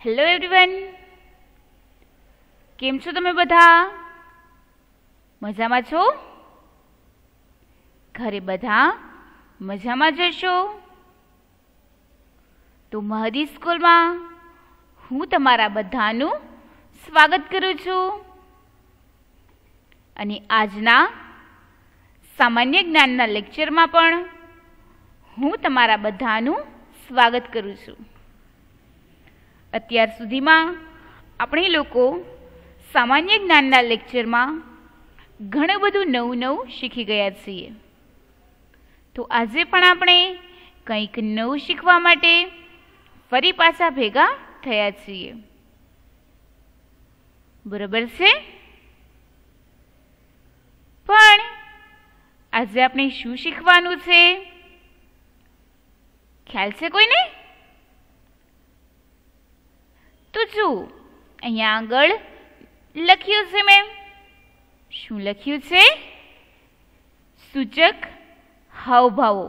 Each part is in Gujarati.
હેલો એવરીવન, કેમ છો તમે બધા? મજામાં છો? ઘરે બધા મજામાં જશો? તો મહદી સ્કૂલમાં હું તમારા બધાનું સ્વાગત કરું છું અને આજના સામાન્ય જ્ઞાનના લેક્ચરમાં પણ હું તમારા બધાનું સ્વાગત કરું છું. અત્યાર સુધીમાં આપણે લોકો સામાન્ય જ્ઞાનના લેક્ચરમાં ઘણું બધું નવું શીખી ગયા છીએ. તો આજે પણ આપણે કંઈક નવું શીખવા માટે ફરી પાછા ભેગા થયા છીએ. બરોબર છે? પણ આજે આપણે શું શીખવાનું છે? ખ્યાલ છે કોઈને? તો જો અહીંયા આગળ લખ્યું છે મેં. શું લખ્યું છે? સૂચક હાવભાવો.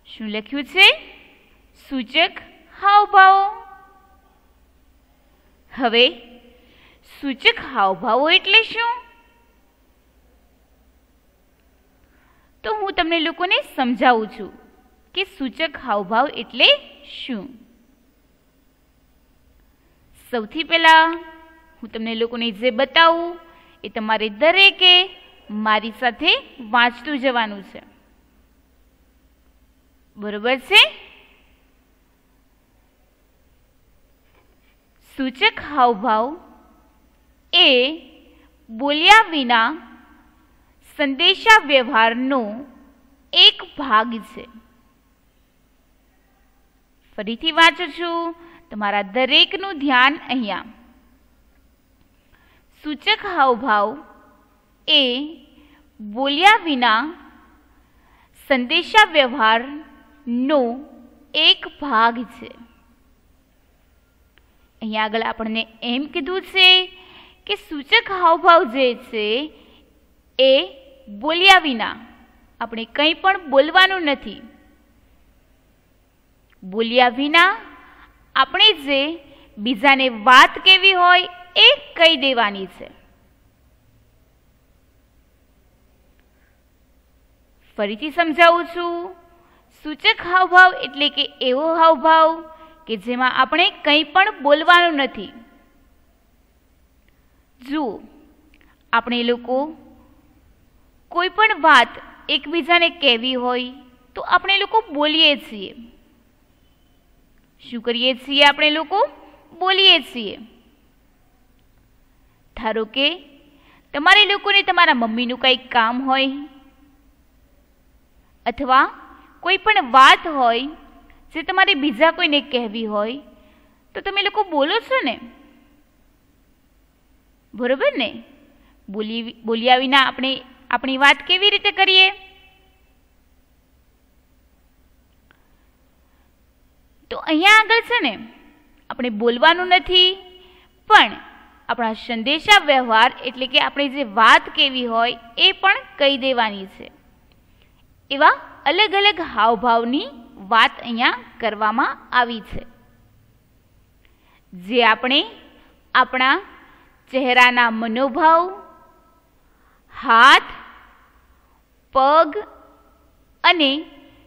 શું લખ્યું છે? સૂચક હાવભાવો. હવે સૂચક હાવભાવો એટલે શું? તો હું તમને લોકોને સમજાવું છું કે સૂચક હાવભાવ એટલે શું. સૌથી પહેલા હું તમને લોકોને જે બતાવું એ તમારે દરેકે મારી સાથે વાંચતું જવાનું છે. બરોબર છે? સૂચક હાવભાવ એ બોલ્યા વિના સંદેશા વ્યવહારનો એક ભાગ છે. ફરીથી વાંચું છું, તમારા દરેકનું ધ્યાન અહીંયા. સૂચક હાવભાવ એ બોલ્યા વિના સંદેશા વ્યવહારનો એક ભાગ છે. અહીંયા આગળ આપણને એમ કીધું છે કે સૂચક હાવભાવ જે છે એ બોલ્યા વિના આપણે કંઈ પણ બોલવાનું નથી. બોલ્યા વિના આપણે જે બીજાને વાત કેવી હોય એ કહી દેવાની છે. ફરીથી સમજાવું છું. સૂચક હાવભાવ એટલે કે એવો હાવભાવ કે જેમાં આપણે કંઈ પણ બોલવાનું નથી. જુઓ, આપણે લોકો કોઈ પણ વાત એકબીજાને કહેવી હોય તો આપણે લોકો બોલીએ છીએ. શું કરીએ છીએ? આપણે લોકો બોલીએ છીએ. ધારો કે તમારે લોકોને તમારા મમ્મીનું કંઈક કામ હોય અથવા કોઈ પણ વાત હોય જે તમારે બીજા કોઈને કહેવી હોય તો તમે લોકો બોલો છો ને? બરોબર ને? બોલ્યા વિના આપણે આપણી વાત કેવી રીતે કરીએ? તો અહીંયા આગળ છે ને, આપણે બોલવાનું નથી, પણ આપણા સંદેશા વ્યવહાર એટલે કે આપણે જે વાત કેવી હોય એ પણ કહી દેવાની છે. એવા અલગ અલગ હાવભાવની વાત અહીંયા કરવામાં આવી છે, જે આપણે આપણા ચહેરાના મનોભાવ, હાથ, પગ અને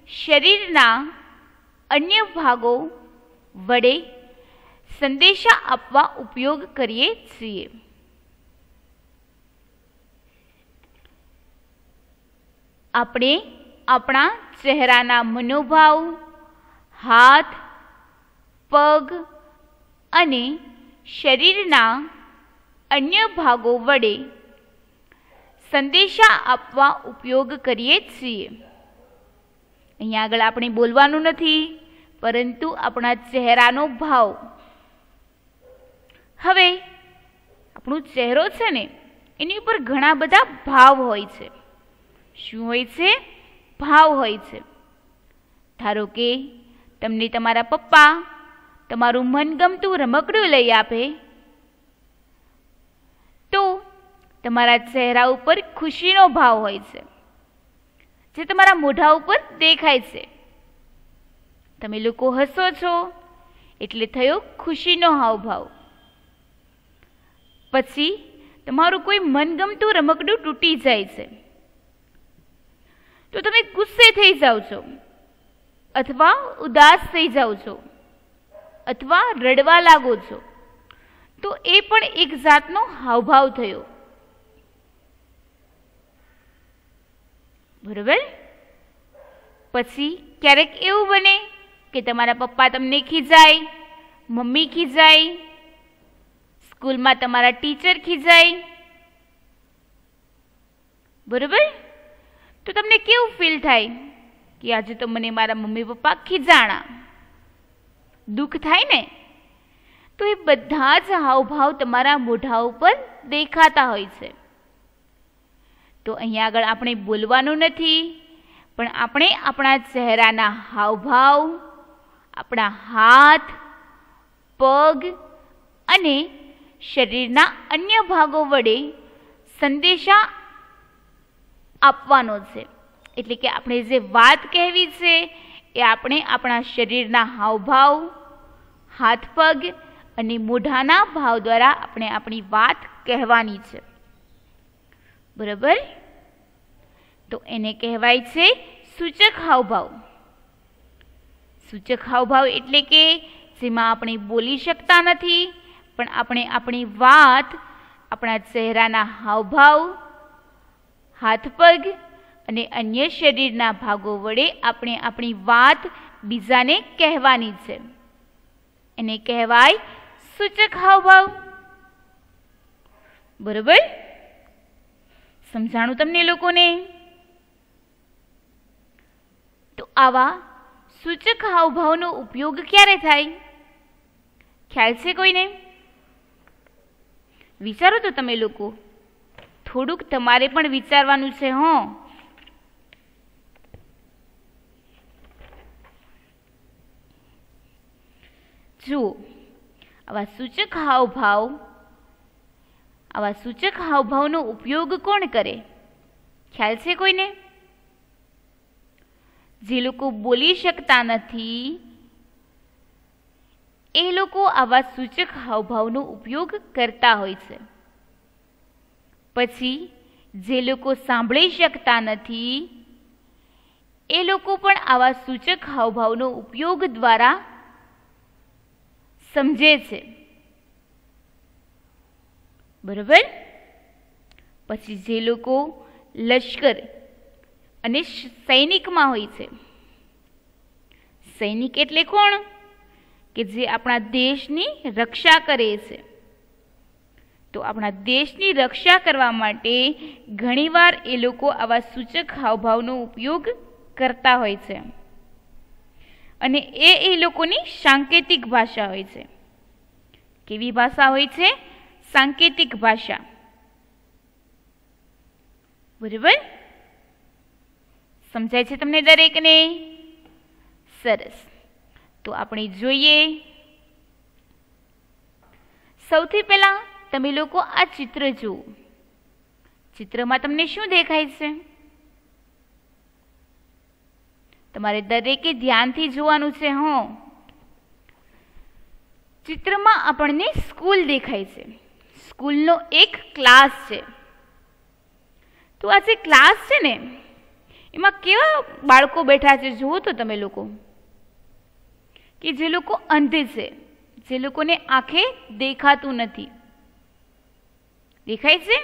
શરીરના અન્ય ભાગો વડે સંદેશા આપવા ઉપયોગ કરીએ છીએ. આપણે આપણા ચહેરાના મનોભાવ, હાથ, પગ અને શરીરના અન્ય ભાગો વડે સંદેશા આપવા ઉપયોગ કરીએ છીએ. અહીંયા આગળ આપણે બોલવાનું નથી, પરંતુ આપણા ચહેરાનો ભાવ. હવે આપણો ચહેરો છે ને, એની ઉપર ઘણા બધા ભાવ હોય છે. શું હોય છે? ભાવ હોય છે. ધારો કે તમને તમારા પપ્પા તમારું મનગમતું રમકડું લઈ આપે તો તમારા ચહેરા ઉપર ખુશીનો ભાવ હોય છે, જે તમારા મોઢા ઉપર દેખાય છે. તમે લોકો હસો છો એટલે થયો ખુશીનો હાવભાવ. પછી તમારું કોઈ મનગમતું રમકડું તૂટી જાય છે તો તમે ગુસ્સે થઈ જાઓ છો, અથવા ઉદાસ થઈ જાઓ છો, અથવા રડવા લાગો છો, તો એ પણ એક જાતનો હાવભાવ થયો. બરોબર. પછી ક્યારેક એવું બને કે તમારા પપ્પા તમને ખીજાય, મમ્મી ખીજાય, સ્કૂલમાં તમારા ટીચર ખીજાય. બરોબર. તો તમને કેવું ફીલ થાય કે આજે તો મને મારા મમ્મી પપ્પા ખીજાણા? દુઃખ થાય ને? તો એ બધા જ હાવભાવ તમારા મોઢા ઉપર દેખાતા હોય છે. તો અહીંયા આગળ આપણે બોલવાનું નથી, પણ આપણે આપણા ચહેરાના હાવભાવ, આપણા હાથ, પગ અને શરીરના અન્ય ભાગો વડે સંદેશા આપવાનો છે. એટલે કે આપણે જે વાત કહેવી છે એ આપણે આપણા શરીરના હાવભાવ, હાથ પગ અને મોઢાના ભાવ દ્વારા આપણે આપણી વાત કહેવાની છે. બરાબર. તો એને કહેવાય છે સૂચક હાવભાવ. સૂચક હાવભાવ એટલે કે જેમાં આપણે બોલી શકતા નથી, પણ આપણે આપણી વાત આપણા ચહેરાના હાવભાવ, હાથ પગ અને અન્ય શરીરના ભાગો વડે આપણે આપણી વાત બીજાને કહેવાની છે. એને કહેવાય સૂચક હાવભાવ. બરોબર. સમજાણું તમને લોકોને? તો આવા સૂચક હાવભાવનો ઉપયોગ ક્યારે થાય? ખ્યાલ છે કોઈને? વિચારો તો તમે લોકો. થોડુંક તમારે પણ વિચારવાનું છે. જુઓ, આવા સૂચક હાવભાવનો ઉપયોગ કોણ કરે? ખ્યાલ છે કોઈને? જે લોકો બોલી શકતા નથી એ લોકો આવા સૂચક હાવભાવનો ઉપયોગ કરતા હોય છે. પછી જે લોકો સાંભળી શકતા નથી એ લોકો પણ આવા સૂચક હાવભાવનો ઉપયોગ દ્વારા સમજે છે. બરાબર. પછી જે લોકો લશ્કર અને સૈનિકમાં હોય છે. સૈનિક એટલે કોણ? કે જે આપણા દેશની રક્ષા કરે છે. તો આપણા દેશની રક્ષા કરવા માટે ઘણીવાર એ લોકો આવા સૂચક હાવભાવનો ઉપયોગ કરતા હોય છે. અને એ લોકોની સાંકેતિક ભાષા હોય છે. કેવી ભાષા હોય છે? સાંકેતિક ભાષા. બરાબર. સમજાય છે તમને દરેકને? સરસ. તો આપણે જોઈએ. સૌથી પહેલા તમે લોકો આ ચિત્ર જુઓ. ચિત્રમાં તમને શું દેખાય છે? તમારે દરેકે ધ્યાનથી જોવાનું છે. ચિત્રમાં આપણને સ્કૂલ દેખાય છે. સ્કૂલનો એક ક્લાસ છે. તો આ જે ક્લાસ છે ને એમાં કેવા બાળકો બેઠા છે જુઓ તો તમે લોકો. કે જે લોકો અંધ છે, જે લોકોને આંખે દેખાતું નથી. દેખાય છે?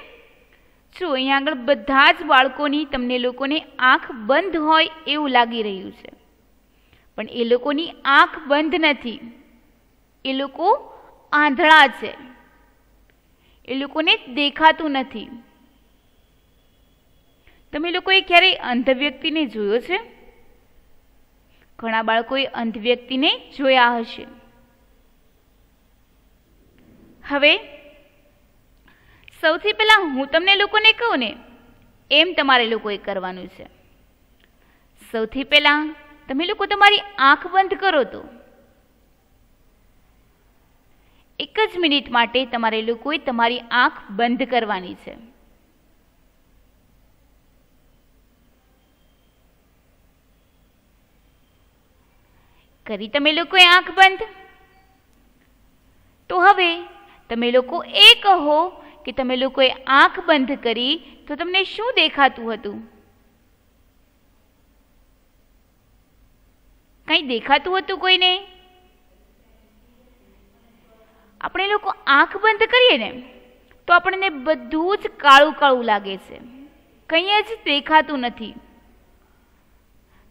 જો અહીંયા આગળ બધા જ બાળકોની તમને લોકોને આંખ બંધ હોય એવું લાગી રહ્યું છે, પણ એ લોકોની આંખ બંધ નથી. એ લોકો આંધળા છે. એ લોકોને દેખાતું નથી. તમે લોકોએ ક્યારેય અંધ વ્યક્તિને જોયો છે? ઘણા બાળકોએ અંધ વ્યક્તિને જોયા હશે. હવે સૌથી પહેલા હું તમને લોકોને કહું ને એમ તમારે લોકોએ કરવાનું છે. સૌથી પહેલા તમે લોકો તમારી આંખ બંધ કરો. તો એક જ મિનિટ માટે તમારે લોકોએ તમારી આંખ બંધ કરવાની છે. કરી તમે લોકોએ આંખ બંધ? તો હવે તમે લોકો એ કહો કે તમે લોકોએ આંખ બંધ કરી તો તમને શું દેખાતું હતું? કંઈ દેખાતું હતું કોઈને? આપણે લોકો આંખ બંધ કરીએ ને તો આપણને બધું જ કાળું કાળું લાગે છે, કંઈ જ દેખાતું નથી.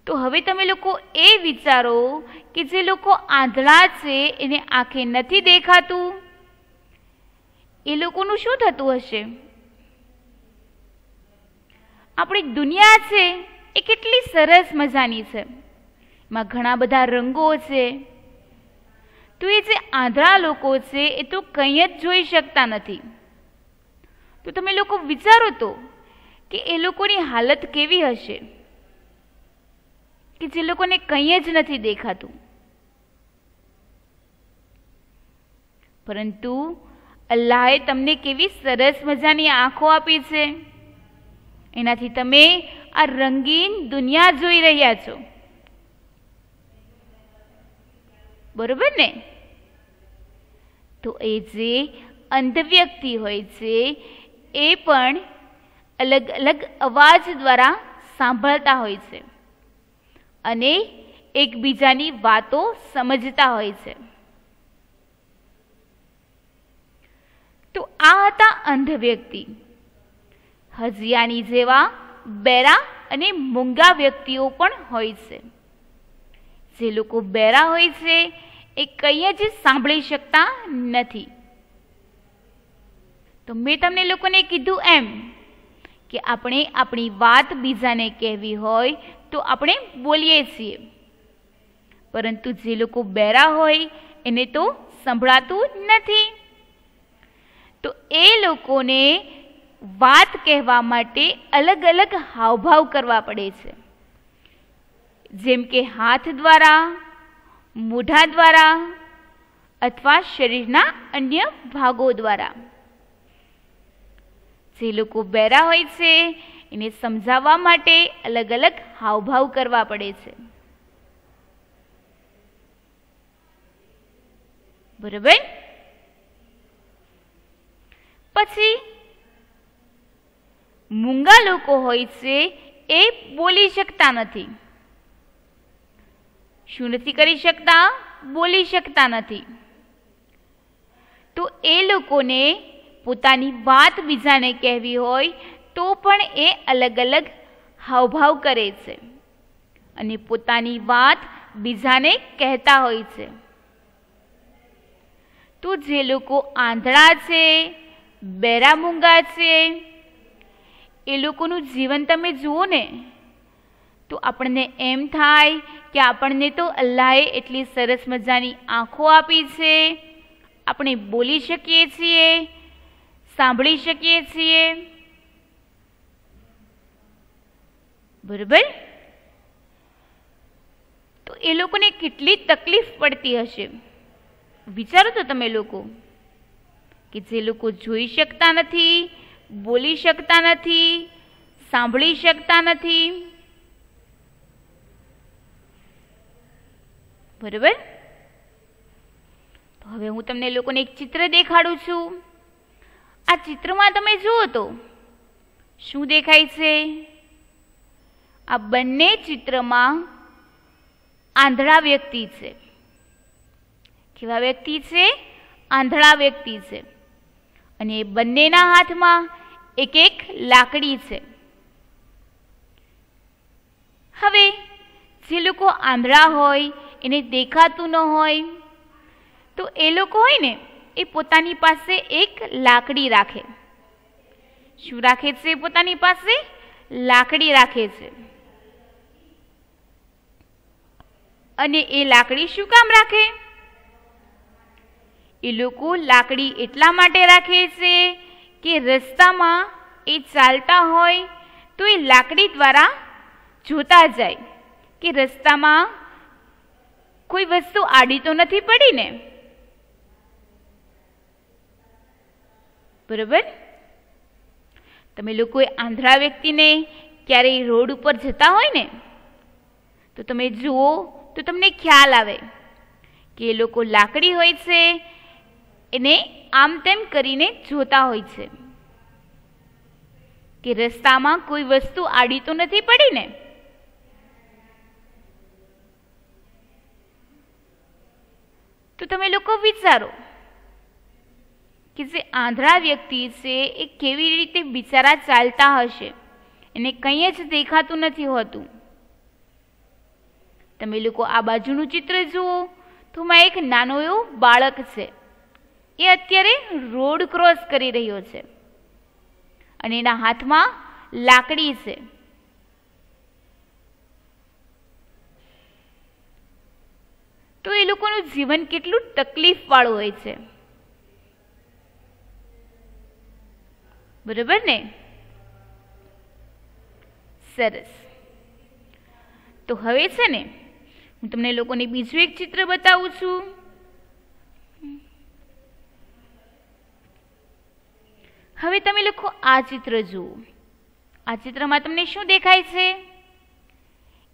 તો હવે તમે લોકો એ વિચારો કે જે લોકો આંધળા છે એને આંખે નથી દેખાતું, એ લોકોનું શું થતું હશે? આપણી દુનિયા છે એ કેટલી સરસ મજાની છે, એમાં ઘણા બધા રંગો છે. તો એ જે આંધળા લોકો છે એ તો કંઈ જ જોઈ શકતા નથી. તો તમે લોકો વિચારો તો કે એ લોકોની હાલત કેવી હશે કે જે લોકોને કંઈ જ નથી દેખાતું. પરંતુ અલ્લાહે તમને કેવી સરસ મજાની આંખો આપી છે, એનાથી તમે આ રંગીન દુનિયા જોઈ રહ્યા છો. બરોબર ને? તો એ જે અંધ વ્યક્તિ હોય છે એ પણ અલગ અલગ અવાજ દ્વારા સાંભળતા હોય છે અને એકબીજાની વાતો સમજતા હોય છે. તો આ હતા અંધ વ્યક્તિ. હજિયાની જેવા બહેરા અને મૂંગા વ્યક્તિઓ પણ હોય છે. જે લોકો બહેરા હોય છે એ કંઈ જ સાંભળી શકતા નથી. તો મેં તમને લોકોને કીધું એમ કે આપણે આપણી વાત બીજાને કહેવી હોય તો આપણે બોલીએ છીએ, પરંતુ જે લોકો બહેરા હોય એને તો સંભળાતું નથી. તો એ લોકોને વાત કહેવા માટે અલગ અલગ હાવભાવ કરવા પડે છે, જેમ કે હાથ દ્વારા, મોઢા દ્વારા અથવા શરીરના અન્ય ભાગો દ્વારા. જે લોકો બહેરા હોય છે એને સમજાવવા માટે અલગ અલગ હાવભાવ કરવા પડે છે. બરાબર? પછી મૂંગા લોકો હોય છે એ બોલી શકતા નથી. શું નથી કરી શકતા? બોલી શકતા નથી. તો એ લોકોને પોતાની વાત બીજાને કહેવી હોય તો પણ એ અલગ અલગ હાવભાવ કરે છે અને પોતાની વાત બીજાને કહેતા હોય છે. તો જે લોકો આંધળા છે, બહેરા મૂંગા છે, એ લોકોનું જીવન તમે જુઓ ને તો આપણને એમ થાય કે આપણને તો અલ્લાહે એટલી સરસ મજાની આંખો આપી છે, આપણે બોલી શકીએ છીએ, સાંભળી શકીએ છીએ. બરાબર? તો એ લોકોને કેટલી તકલીફ પડતી હશે વિચારો તો તમે લોકો, કે જે લોકો જોઈ શકતા નથી, બોલી શકતા નથી, સાંભળી શકતા નથી. બરાબર? તો હવે હું તમને લોકોને એક ચિત્ર દેખાડું છું. આ ચિત્રમાં તમે જુઓ તો શું દેખાય છે? આ બંને ચિત્રમાં આંધળા વ્યક્તિ છે. કેવા વ્યક્તિ છે? આંધળા વ્યક્તિ છે. અને એ બંનેના હાથમાં એક એક લાકડી છે. હવે જે લોકો આંધળા હોય, એને દેખાતું ન હોય, તો એ લોકો હોય ને એ પોતાની પાસે એક લાકડી રાખે. શું રાખે છે? પોતાની પાસે લાકડી રાખે છે. અને એ લાકડી શું કામ રાખે? એ લોકો લાકડી એટલા માટે રાખે છે કે રસ્તામાં એ ચાલતા હોય તો એ લાકડી દ્વારા જોતા જાય કે રસ્તામાં કોઈ વસ્તુ આડી તો નથી પડી ને. બરાબર? તમે લોકો આંધળા વ્યક્તિને ક્યારેય રોડ ઉપર જતા હોય ને તો તમે જુઓ તો તમને ખ્યાલ આવે કે એ લોકો લાકડી હોય છે એને આમ તેમ કરીને જોતા હોય છે કે રસ્તામાં કોઈ વસ્તુ આડી તો નથી પડી ને. તો તમે લોકો વિચારો કે જે આંધળા વ્યક્તિ છે એ કેવી રીતે બિચારા ચાલતા હશે, એને કંઈ જ દેખાતું નથી હોતું. તમે લોકો આ બાજુનું ચિત્ર જુઓ તો માં એક નાનો એવો બાળક છે, એ અત્યારે રોડ ક્રોસ કરી રહ્યો છે અને એના હાથમાં લાકડી છે. તો એ લોકોનું જીવન કેટલું તકલીફ વાળું હોય છે, બરોબર ને? સરસ. તો હવે છે ને હું તમને લોકોને બીજું એક ચિત્ર બતાવું છું. હવે તમે લોકો આ ચિત્ર જુઓ. આ ચિત્રમાં તમને શું દેખાય છે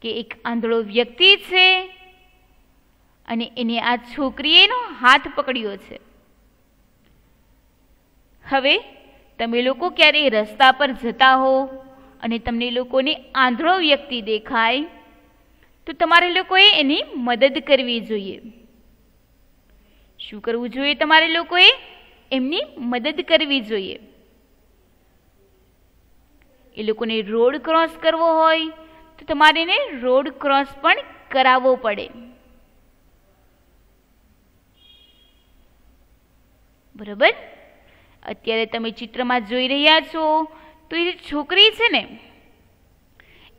કે એક આંધળો વ્યક્તિ છે અને એને આ છોકરીએ એનો હાથ પકડ્યો છે. હવે તમે લોકો ક્યારે રસ્તા પર જતા હો અને તમને લોકોને આંધળો વ્યક્તિ દેખાય તો તમારે લોકોએ એની મદદ કરવી જોઈએ. શું કરવું જોઈએ? તમારે લોકોએ એમની મદદ કરવી જોઈએ. એ લોકોને રોડ ક્રોસ કરવો હોય તો તમારે એને રોડ ક્રોસ પણ કરાવવો પડે, બરાબર? અત્યારે તમે ચિત્રમાં જોઈ રહ્યા છો તો એ છોકરી છે ને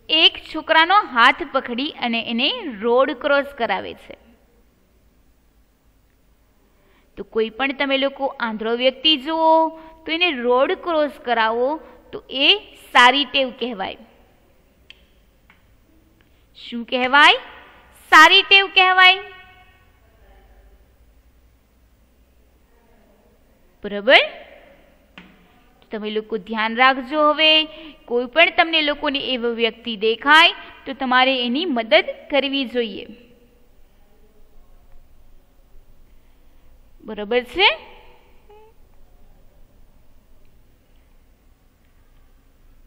એક છોકરાનો હાથ પકડી અને એને રોડ ક્રોસ કરાવે છે. તો કોઈ પણ તમે લોકો આંધળો વ્યક્તિ જુઓ તો એને રોડ ક્રોસ કરાવો તો એ સારી ટેવ કહેવાય. શું કહેવાય? સારી ટેવ કહેવાય, બરાબર? તમે લોકો ધ્યાન રાખજો. હવે કોઈ પણ તમને લોકોને એવો વ્યક્તિ દેખાય તો તમારે એની મદદ કરવી જોઈએ, બરાબર છે?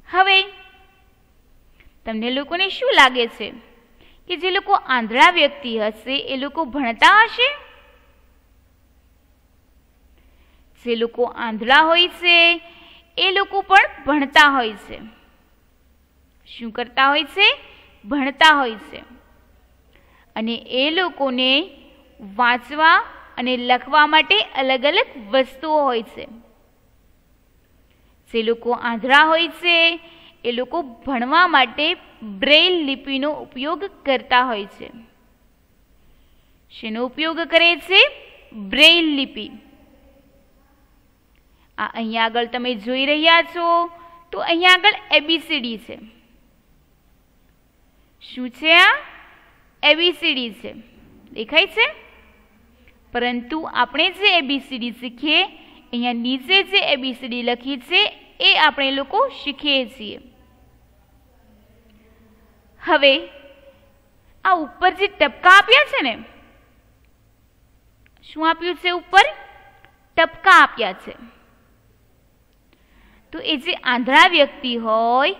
હવે તમને લોકોને શું લાગે છે કે જે લોકો આંધળા વ્યક્તિ હશે એ લોકો ભણતા હશે? જે લોકો આંધળા હોય છે એ લોકો પણ ભણતા હોય છે. શું કરતા હોય છે? ભણતા હોય છે. અને એ લોકોને વાંચવા અને લખવા માટે અલગ અલગ વસ્તુઓ હોય છે. જે લોકો આંધળા હોય છે એ લોકો ભણવા માટે બ્રેઇલ લિપિનો ઉપયોગ કરતા હોય છે. શેનો ઉપયોગ કરે છે? બ્રેઇલ લિપિ. આ અહીંયા આગળ તમે જોઈ રહ્યા છો તો અહીંયા આગળ એબીસીડી છે. શું છે આ? એબીસીડી છે, દેખાય છે? પરંતુ આપણે જે એબીસીડી શીખીએ અહીંયા નીચે જે એબીસીડી લખી છે એ આપણે લોકો શીખીએ છીએ. હવે આ ઉપર જે ટપકા આપ્યા છે ને, શું આપ્યું છે? ઉપર ટપકા આપ્યા છે. તો એ જે આંધળા વ્યક્તિ હોય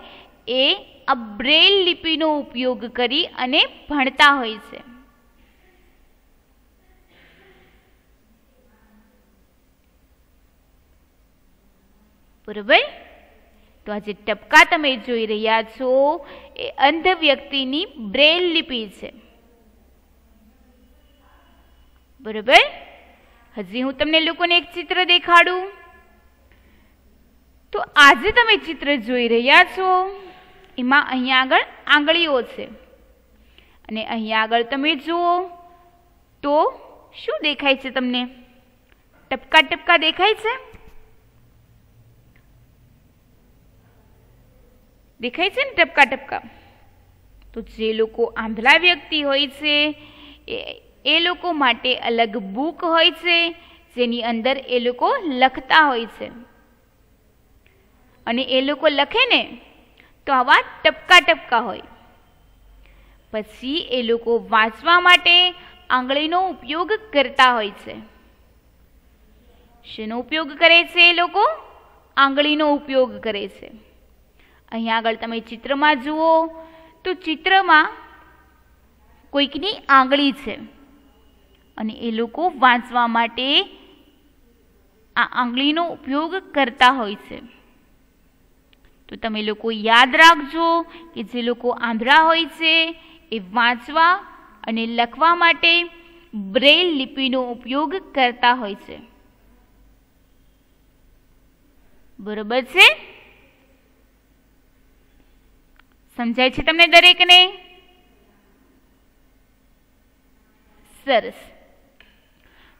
એ આ બ્રેઇલ લિપિનો ઉપયોગ કરી અને ભણતા હોય છે. બરોબર? તો આ જે ટપકા તમે જોઈ રહ્યા છો એ અંધ વ્યક્તિની બ્રેઇલ લિપિ છે, બરોબર? હજી હું તમને લોકોને એક ચિત્ર દેખાડું. તો આજે તમે ચિત્ર જોઈ રહ્યા છો એમાં અહીંયા આગળ આંગળીઓ છે અને અહીંયા આગળ તમે જુઓ તો શું દેખાય છે તમને? ટપકા ટપકા દેખાય છે? દેખાય છે ને ટપકા ટપકા? તો જે લોકો આંધળા વ્યક્તિ હોય છે એ લોકો માટે અલગ બુક હોય છે જેની અંદર એ લોકો લખતા હોય છે અને એ લોકો લખે ને તો આવા ટપકા ટપકા હોય. પછી એ લોકો વાંચવા માટે આંગળીનો ઉપયોગ કરતા હોય છે. શેનો ઉપયોગ કરે છે એ લોકો? આંગળીનો ઉપયોગ કરે છે. અહીંયા આગળ તમે ચિત્રમાં જુઓ તો ચિત્રમાં કોઈકની આંગળી છે અને એ લોકો વાંચવા માટે આ આંગળીનો ઉપયોગ કરતા હોય છે. તો તમે લોકો યાદ રાખજો કે જે લોકો આંધળા હોય છે એ વાંચવા અને લખવા માટે બ્રેલ લિપિનો ઉપયોગ કરતા હોય છે. બરોબર છે? સમજાય છે તમને દરેકને? સરસ.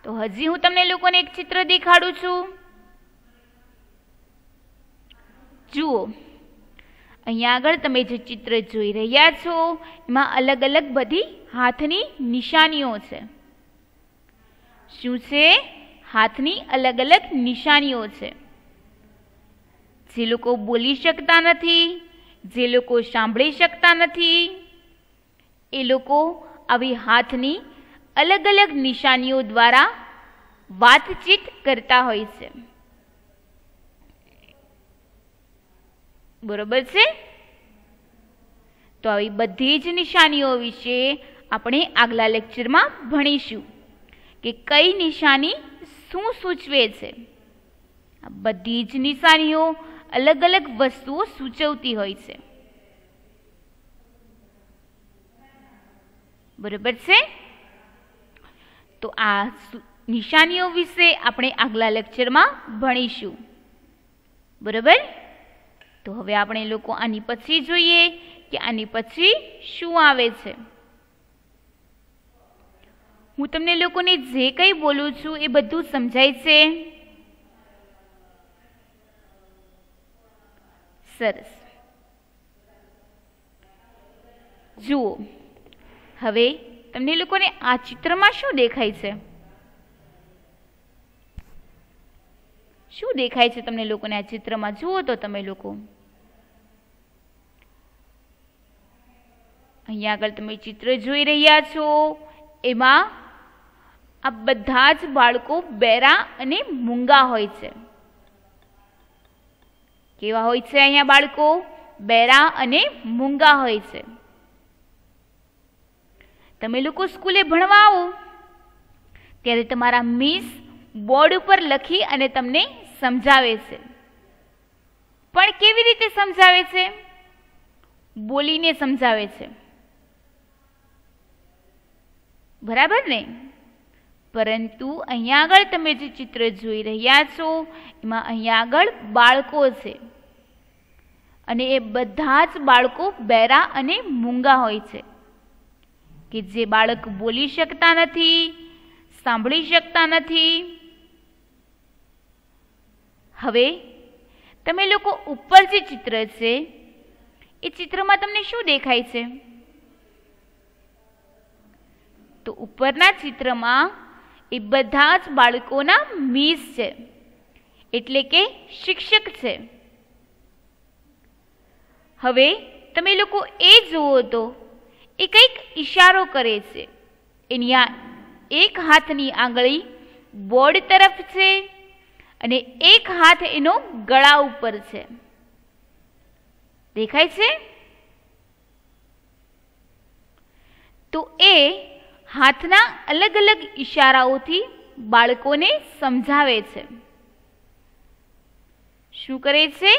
તો હજી હું તમને લોકોને એક ચિત્ર દેખાડું છું. જુઓ, અહીંયા આગળ તમે જે ચિત્ર જોઈ રહ્યા છો એમાં અલગ અલગ બધી હાથની નિશાનીઓ છે. શું છે? હાથની અલગ અલગ નિશાનીઓ છે. જે લોકો બોલી શકતા નથી, જે લોકો સાંભળી શકતા નથી, એ લોકો આવી હાથની અલગ અલગ નિશાનીઓ દ્વારા વાતચીત કરતા હોય છે. બરોબર છે? તો આવી બધી જ નિશાનીઓ વિશે આપણે આગલા લેક્ચરમાં ભણીશું કે કઈ નિશાની શું સૂચવે છે. આ બધી જ નિશાનીઓ અલગ અલગ વસ્તુઓ સૂચવતી હોય છે. બરોબર છે? તો આ નિશાનીઓ વિશે આપણે આગલા લેક્ચરમાં ભણીશું. બરોબર? તો હવે આપણે લોકો આની પછી જોઈએ કે આની પછી શું આવે છે. હું તમને લોકોને જે કંઈ બોલું છું એ બધું સમજાય છે? સરસ. જુઓ, હવે તમને લોકોને આ ચિત્રમાં શું દેખાય છે? શું દેખાય છે તમને લોકોને આ ચિત્રમાં? જુઓ તો તમે લોકો અહીંયા આગળ તમે ચિત્ર જોઈ રહ્યા છો એમાં આ બધા જ બાળકો બહેરા અને મૂંગા હોય છે. કેવા હોય છે અહીંયા બાળકો? બહેરા અને મૂંગા હોય છે. તમે લોકો સ્કૂલે ભણવા આવો ત્યારે તમારા મિસ બોર્ડ ઉપર લખી અને તમને સમજાવે છે. પણ કેવી રીતે સમજાવે છે? બોલીને સમજાવે છે. બરાબર ને? પરંતુ અહીંયા આગળ તમે જે ચિત્ર જોઈ રહ્યા છો એમાં અહીંયા આગળ બાળકો છે અને એ બધા જ બાળકો બહેરા અને મૂંગા હોય છે કે જે બાળક બોલી શકતા નથી, સાંભળી શકતા નથી. હવે તમે લોકો ઉપર જે ચિત્ર છે એ ચિત્રમાં તમને શું દેખાય છે? તો ઉપરના ચિત્રમાં એ બધા જ બાળકોના મિસ છે, એટલે કે શિક્ષક છે. હવે તમે લોકો એ જુઓ તો એ કંઈક ઈશારો કરે છે. એની આ એક હાથની આંગળી બોર્ડ તરફ છે અને એક હાથ એનો ગળા ઉપર છે. દેખાય છે? તો એ હાથના અલગ અલગ ઈશારાઓથી બાળકોને સમજાવે છે. શું કરે છે?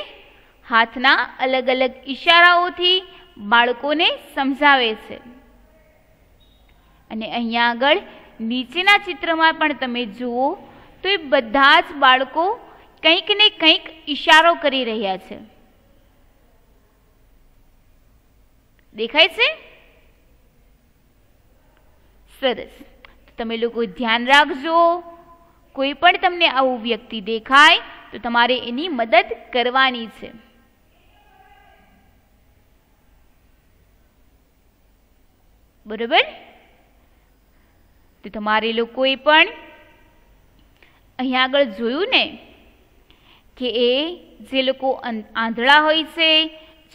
હાથના અલગ અલગ ઈશારાઓથી બાળકોને સમજાવે છે. અને અહીંયા આગળ નીચેના ચિત્રમાં પણ તમે જુઓ તો એ બધા જ બાળકો કંઈક ને કંઈક ઈશારો કરી રહ્યા છે. દેખાય છે? સરસ. તમે લોકો ધ્યાન રાખજો, કોઈ પણ તમને આવું વ્યક્તિ દેખાય તો તમારે એની મદદ કરવાની છે. બરોબર? તો તમારે લોકોએ પણ અહીંયા આગળ જોયું ને કે એ જે લોકો આંધળા હોય છે,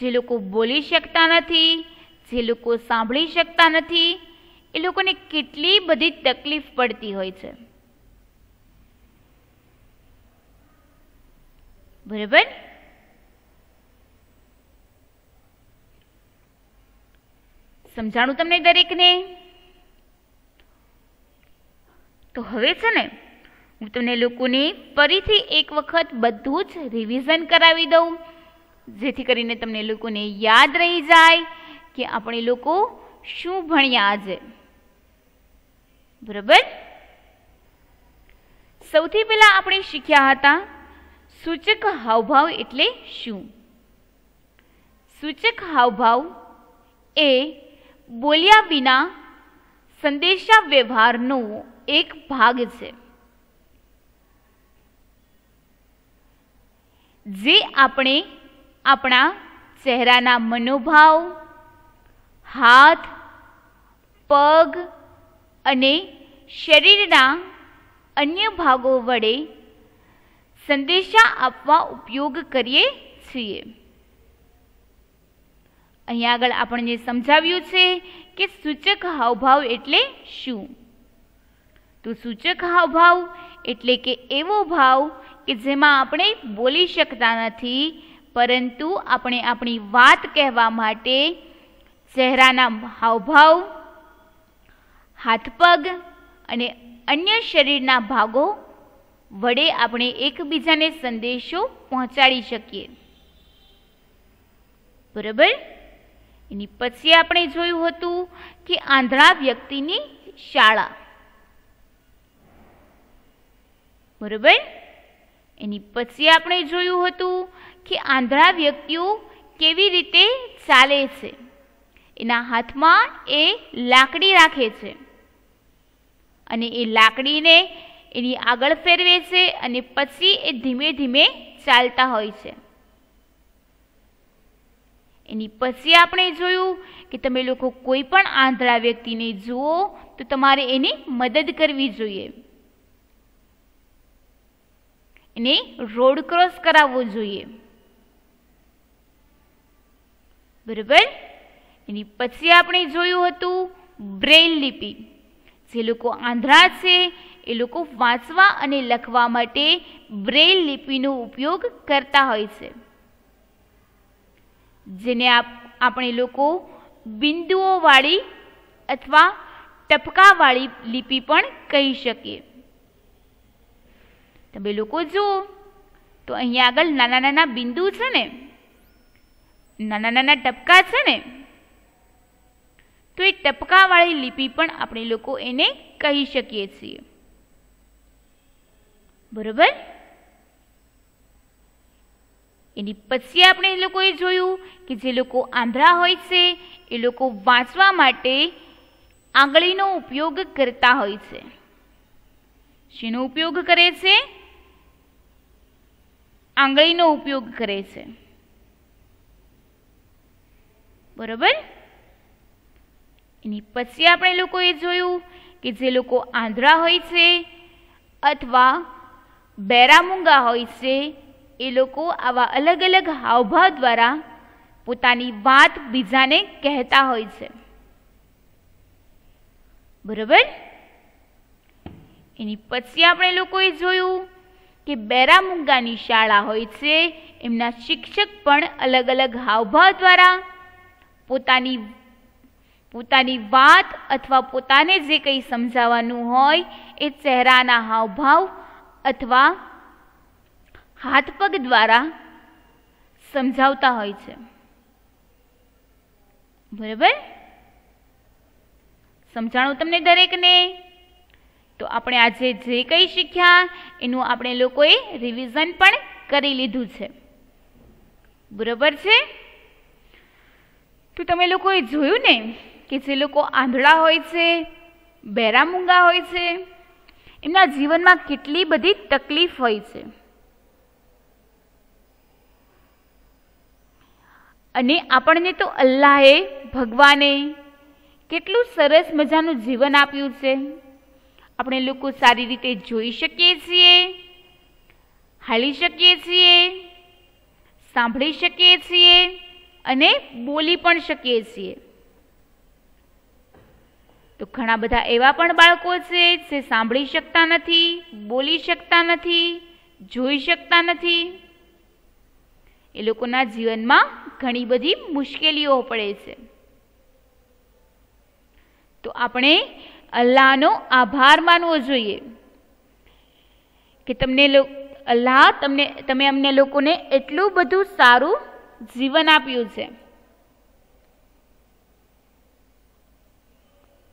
જે લોકો બોલી શકતા નથી, જે લોકો સાંભળી શકતા નથી, એ લોકોને કેટલી બધી તકલીફ પડતી હોય છે. બરાબર. સમજાણું તમને દરેકને? તો હવે છે ને હું તમને લોકોને ફરીથી એક વખત બધું જ રિવિઝન કરાવી દઉં, જેથી કરીને તમને લોકોને યાદ રહી જાય કે આપણે લોકો શું ભણ્યા આજે. બરાબર. સૌથી પહેલા આપણે શીખ્યા હતા સૂચક હાવભાવ એટલે શું. સૂચક હાવભાવ એ બોલ્યા વિના સંદેશા વ્યવહારનો એક ભાગ છે, જે આપણે આપણા ચહેરાના મનોભાવ, હાથ, પગ અને શરીરના અન્ય ભાગો વડે સંદેશા આપવા ઉપયોગ કરીએ છીએ. અહીંયા આગળ આપણને સમજાવ્યું છે કે સૂચક હાવભાવ એટલે શું. તો સૂચક હાવભાવ એટલે કે એવો ભાવ કે જેમાં આપણે બોલી શકતા નથી, પરંતુ આપણે આપણી વાત કહેવા માટે ચહેરાના હાવભાવ, હાથ પગ અને અન્ય શરીરના ભાગો વડે આપણે એકબીજાને સંદેશો પહોંચાડી શકીએ. બરાબર. એની પછી આપણે જોયું હતું કે આંધળા વ્યક્તિની શાળા. બરાબર. એની પછી આપણે જોયું હતું કે આંધળા વ્યક્તિઓ કેવી રીતે ચાલે છે. એના હાથમાં એ લાકડી રાખે છે અને એ લાકડીને એની આગળ ફેરવે છે અને પછી એ ધીમે ધીમે ચાલતા હોય છે. એની પછી આપણે જોયું કે તમે લોકો કોઈ પણ આંધળા વ્યક્તિને જુઓ તો તમારે એની મદદ કરવી જોઈએ, એને રોડ ક્રોસ કરાવવો જોઈએ. બરાબર. એની પછી આપણે જોયું હતું બ્રેઇલ લિપિ. જે લોકો આંધળા છે એ લોકો વાંચવા અને લખવા માટે બ્રેઇલ લિપિનો ઉપયોગ કરતા હોય છે, જેને આપણે લોકો બિંદુઓવાળી અથવા ટપકાવાળી લિપિ પણ કહી શકીએ. તમે લોકો જુઓ તો અહીંયા આગળ નાના નાના બિંદુ છે ને, નાના નાના ટપકા છે ને, તો એ ટપકાવાળી લિપિ પણ આપણે લોકો એને કહી શકીએ છીએ. બરાબર. એની પછી આપણે એ લોકોએ જોયું કે જે લોકો આંધળા હોય છે એ લોકો વાંચવા માટે આંગળીનો ઉપયોગ કરતા હોય છે. શેનો ઉપયોગ કરે છે? આંગળીનો ઉપયોગ કરે છે. બરાબર. એની પછી આપણે લોકોએ જોયું કે જે લોકો આંધળા હોય છે અથવા બેરામૂંગા હોય છે એ લોકો આવા અલગ અલગ હાવભાવ દ્વારા પોતાની વાત બીજાને કહેતા હોય છે. બરાબર. એની પછી આપણે લોકોએ જોયું કે બેરામૂંગાની શાળા હોય છે, એમના શિક્ષક પણ અલગ અલગ હાવભાવ દ્વારા પોતાની વાત અથવા પોતાને જે કંઈ સમજાવવાનું હોય એ ચહેરાના હાવભાવ અથવા હાથ પગ દ્વારા સમજાવતા હોય છે. બરાબર. સમજાણું તમને દરેકને? તો આપણે આજે જે કંઈ શીખ્યા એનું આપણે લોકોએ રિવિઝન પણ કરી લીધું છે. બરાબર છે. તો તમે લોકોએ જોયું ને કે જે લોકો આંધળા હોય છે, બેરામૂંગા હોય છે, એમના જીવનમાં કેટલી બધી તકલીફ હોય છે. અને આપણને તો અલ્લાહે, ભગવાને કેટલું સરસ મજાનું જીવન આપ્યું છે. આપણે લોકો સારી રીતે જોઈ શકીએ છીએ, હાલી શકીએ છીએ, સાંભળી શકીએ છીએ અને બોલી પણ શકીએ છીએ. તો ઘણા બધા એવા પણ બાળકો છે જે સાંભળી શકતા નથી, બોલી શકતા નથી, જોઈ શકતા નથી. એ લોકોના જીવનમાં ઘણી બધી મુશ્કેલીઓ પડે છે. તો આપણે અલ્લાહનો આભાર માનવો જોઈએ કે તમે અમને લોકોને એટલું બધું સારું જીવન આપ્યું છે.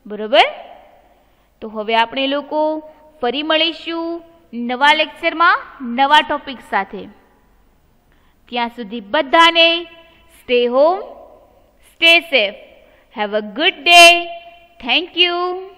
બરોબર. તો હવે આપણે લોકો ફરી મળીશું નવા લેક્ચરમાં નવા ટોપિક સાથે. ત્યાં સુધી બધાને stay home, stay safe. Have a good day. Thank you.